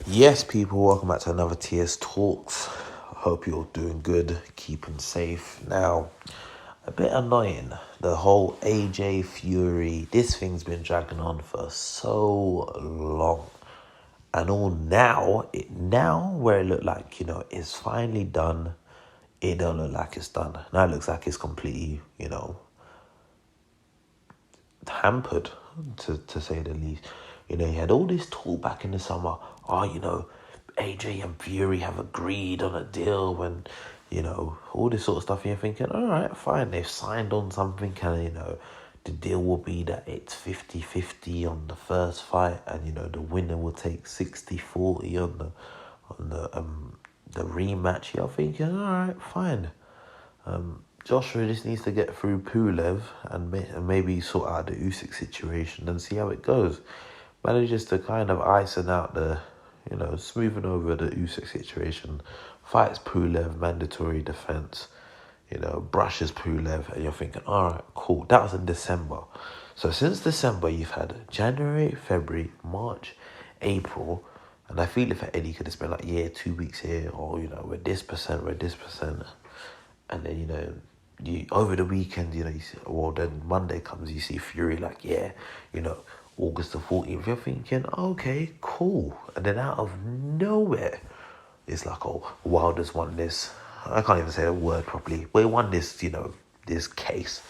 Yes, people, welcome back to another TS Talks. Hope you're doing good, keeping safe. Now, a bit annoying, the whole AJ Fury, this thing's been dragging on for so long. And all now where it looked like, it's finally done, it don't look like it's done. Now it looks like it's completely, hampered, to say the least. You had all this talk back in the summer. AJ and Fury have agreed on a deal when, all this sort of stuff. And you're thinking, all right, fine, they've signed on something and, the deal will be that it's 50-50 on the first fight and, the winner will take 60-40 on the rematch. You're thinking, all right, fine. Joshua just needs to get through Pulev and maybe sort out the Usyk situation and see how it goes. Manages to kind of iron out smoothing over the Usyk situation. Fights Pulev, mandatory defense. Brushes Pulev, and you're thinking, all right, cool. That was in December. So since December, you've had January, February, March, April, and I feel if Eddie could have spent 2 weeks here, or we're this percent, and then you over the weekend, you see, well then Monday comes, you see Fury August the 14th. You're thinking, okay, cool, and then out of nowhere, it's like, oh, Wilder's won this. I can't even say a word properly. But he won this, this case,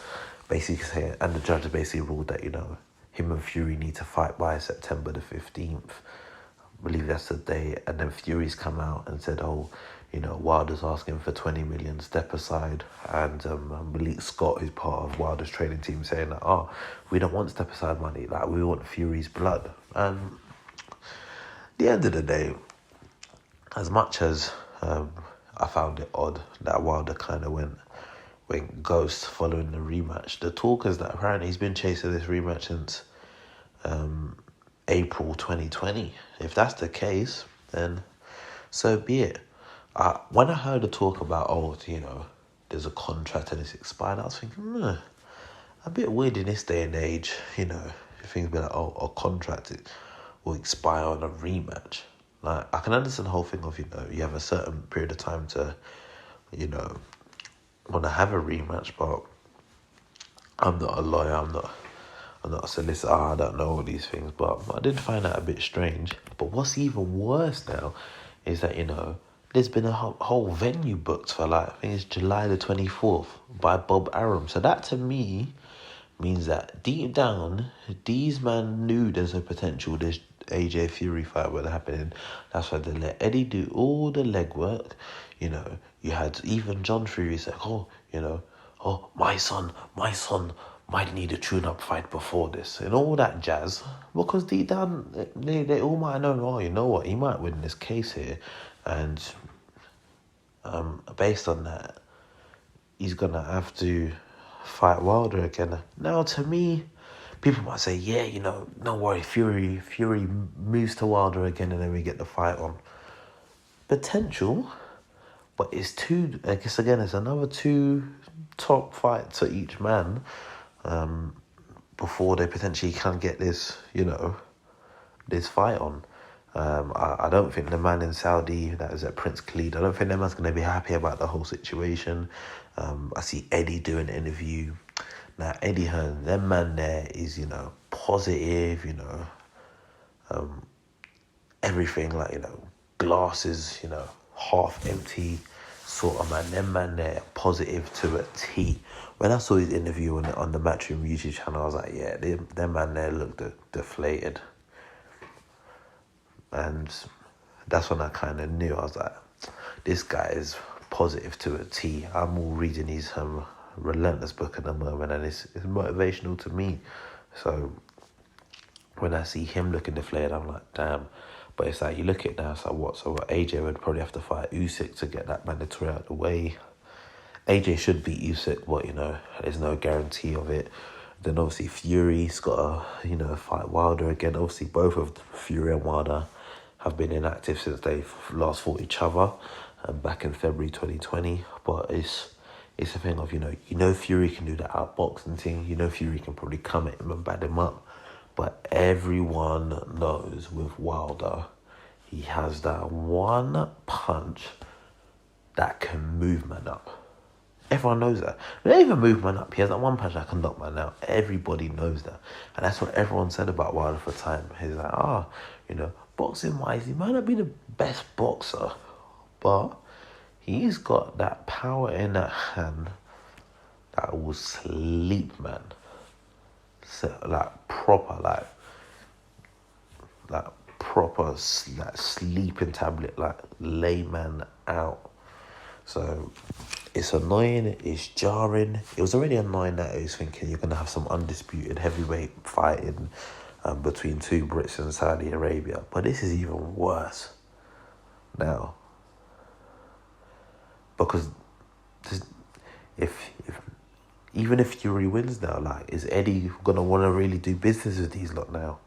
basically saying, and the judge basically ruled that him and Fury need to fight by September the 15th. I believe that's the day. And then Fury's come out and said, oh, Wilder's asking for 20 million, step aside. And Malik Scott, who's part of Wilder's training team, saying that, oh, we don't want step aside money, we want Fury's blood. And at the end of the day, as much as I found it odd that Wilder kind of went ghost following the rematch, the talk is that apparently he's been chasing this rematch since April 2020. If that's the case, then so be it. When I heard the talk about, there's a contract and it's expired, I was thinking, a bit weird in this day and age, things be like, a contract will expire on a rematch. Like, I can understand the whole thing of, you have a certain period of time to, want to have a rematch, but I'm not a lawyer, I'm not a solicitor, I don't know all these things, but I did find that a bit strange. But what's even worse now is that, there's been a whole venue booked for, I think it's July the 24th by Bob Arum. So that, to me, means that deep down, these men knew there's a potential this AJ Fury fight would happen. That's why they let Eddie do all the legwork. You had even John Fury say, my son might need a tune-up fight before this, and all that jazz. Because deep down, they all might know, oh, you know what, he might win this case here. And based on that, he's going to have to fight Wilder again. Now, to me, people might say, yeah, don't worry, Fury moves to Wilder again and then we get the fight on. Potential, but it's two, I guess again, it's another two top fights for each man before they potentially can get this, this fight on. I don't think the man in Saudi, that is at Prince Khalid, I don't think that man's going to be happy about the whole situation. I see Eddie doing an interview. Now, Eddie Hearn, that man there is, positive, everything, glasses, half empty sort of man. Them man there, positive to a T. When I saw his interview on the Matchroom YouTube channel, I was like, yeah, them man there looked deflated. And that's when I kind of knew. I was like, this guy is positive to a T. I'm all reading his relentless book at the moment, and it's motivational to me. So when I see him looking deflated, I'm like, damn. But it's like, you look at it now, it's like, what? So AJ would probably have to fight Usyk to get that mandatory out of the way. AJ should beat Usyk, but, there's no guarantee of it. Then obviously Fury's got to, fight Wilder again. Obviously both of Fury and Wilder have been inactive since they last fought each other back in February 2020. But it's a thing of, Fury can do that outboxing thing. Fury can probably come at him and bad him up. But everyone knows with Wilder, He has that one punch that can move man up. Everyone knows that. They even move man up. He has that one punch that can knock man out. Everybody knows that. And that's what everyone said about Wilder for time. He's like, boxing wise, he might not be the best boxer, but he's got that power in that hand that will sleep man. So, proper sleeping tablet, lay man out. So it's annoying, it's jarring. It was already annoying that I was thinking you're going to have some undisputed heavyweight fighting between two Brits in Saudi Arabia. But this is even worse now. Because if even if Fury wins now, is Eddie going to want to really do business with these lot now?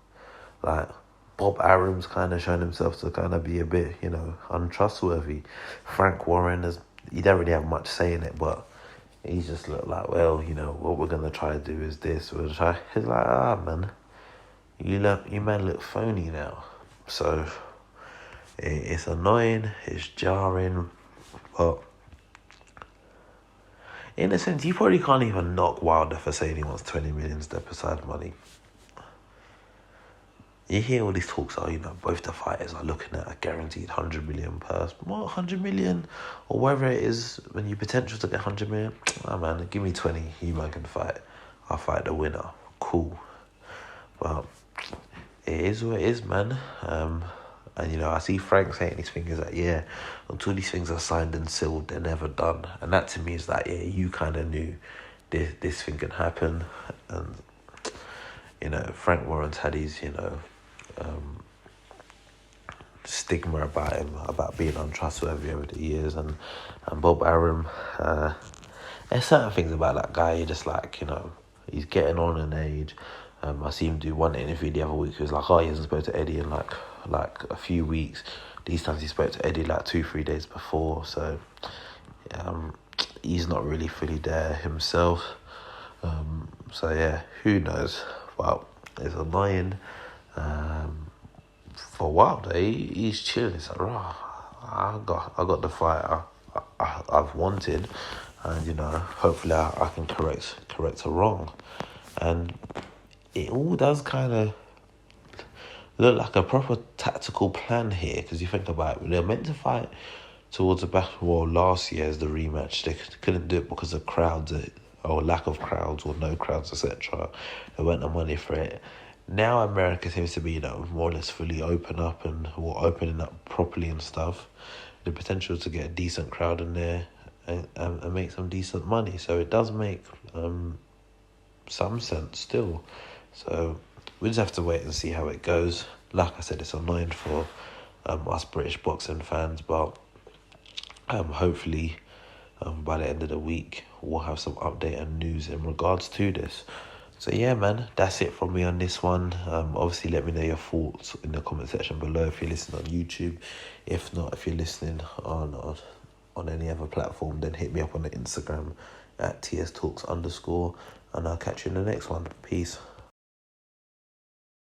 Bob Arum's kind of shown himself to kind of be a bit, untrustworthy. Frank Warren, he don't really have much say in it, but he's just looked like, what we're going to try to do is this. He's like, man, you man look phony now. So it's annoying, it's jarring, but in a sense, you probably can't even knock Wilder for saying he wants 20 million step aside money. You hear all these talks both the fighters are looking at a guaranteed 100 million purse. What, 100 million? Or whatever it is, when you potential to get 100 million? Man, give me 20, you man can fight. I'll fight the winner. Cool. But it is what it is, man. And, I see Frank saying these things that, until these things are signed and sealed, they're never done. And that to me is that, you kind of knew this thing can happen. And, Frank Warren's had his, stigma about him, about being untrustworthy over the years. And Bob Arum, there's certain things about that guy, you're just he's getting on in age. I see him do one interview the other week. He was like, he hasn't spoken to Eddie in like a few weeks. These times he spoke to Eddie 2-3 days before. So he's not really fully there himself. Who knows? Well, it's annoying. For Wilder, he's chilling. It's like, I got the fight I've wanted, and hopefully I can correct a wrong. And it all does kind of look like a proper tactical plan here, because you think about it, they're meant to fight towards the Battle Royal last year as the rematch. They couldn't do it because of crowds, or lack of crowds, or no crowds, etc. They went the money for it. Now America seems to be, more or less fully opening up properly and stuff. The potential to get a decent crowd in there and make some decent money. So it does make some sense still. So we just have to wait and see how it goes. Like I said, it's annoying for us British boxing fans, but hopefully by the end of the week we'll have some update and news in regards to this. So man, that's it from me on this one. Obviously let me know your thoughts in the comment section below if you're listening on YouTube. If not, if you're listening on any other platform, then hit me up on the Instagram at TSTALKS_, and I'll catch you in the next one. Peace.